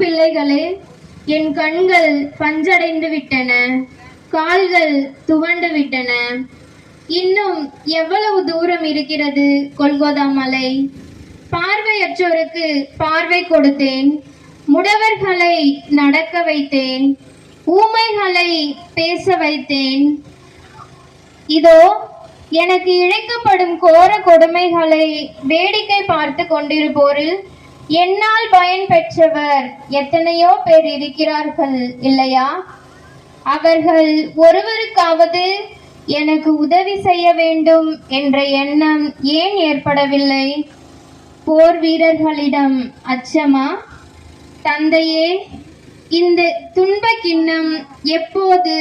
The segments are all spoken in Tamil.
பிள்ளைகளே, என் கண்கள் பஞ்சடைந்து விட்டன, கால்கள் துவண்டு விட்டன. இன்னும் எவ்வளவு தூரம் இருக்கிறது கொல்கோதா மலை? பார்வையற்றோருக்கு பார்வை கொடுத்தேன், முடவர்களை நடக்க வைத்தேன், ஊமைகளை பேச வைத்தேன். இதோ எனக்கு இழைக்கப்படும் கோர கொடுமைகளை வேடிக்கை பார்த்து கொண்டிருப்போரில் என்னால் பயன் பெற்றவர் எத்தனையோ பேர் இருக்கிறார்கள் இல்லையா? அவர்கள் ஒருவருக்காவது எனக்கு உதவி செய்ய வேண்டும் என்ற எண்ணம் ஏன் ஏற்படவில்லை? போர் வீரர்களிடம் அச்சமா? தந்தையே, இந்த துன்ப கிண்ணம் எப்போது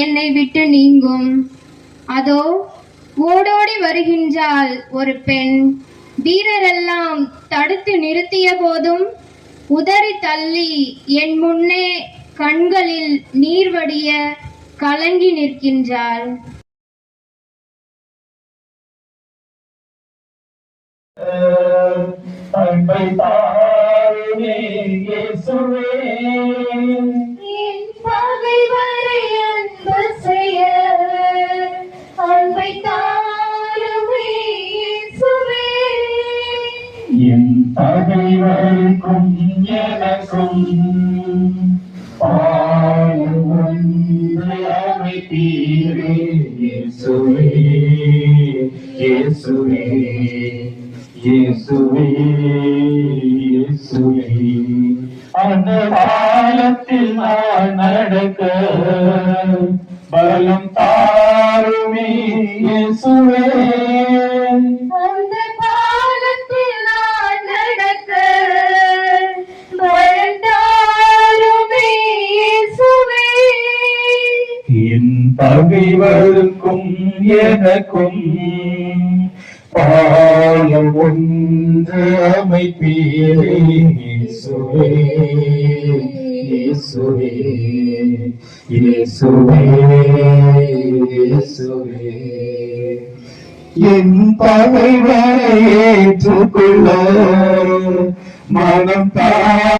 என்னை விட்டு நீங்கும்? அதோ ஓடோடி வருகின்றாள் ஒரு பெண். வீரரெல்லாம் தடுத்து நிறுத்திய போதும் உதறி தள்ளி என் முன்னே கண்களில் நீர் வடிய கலங்கி நிற்கின்றாள். அன்பை தாருமே இயேசுவே, என் பகைவரை அன்பு செய்ய அன்பை தாருமே இயேசுவே. என் பகைவருக்கும் எனக்கும் பாலும் ஒன்று அமைத்தீரே இயேசுவே, இயேசுவே, இயேசுவே, இயேசுவே. அந்த காலத்தில் நான் நடக்க பலம் தாருமே இயேசுவே. அந்த காலத்தில் நான் நடக்க பலம் தாருமே இயேசுவே. என் பகைவருக்கும் எனக்கும் பாலம் ஒன்று அமைப்பீரே இயேசுவே, இயேசுவே, இயேசுவே, இயேசுவே. என் பகைவரை ஏற்றுக்கொள்ள மனம்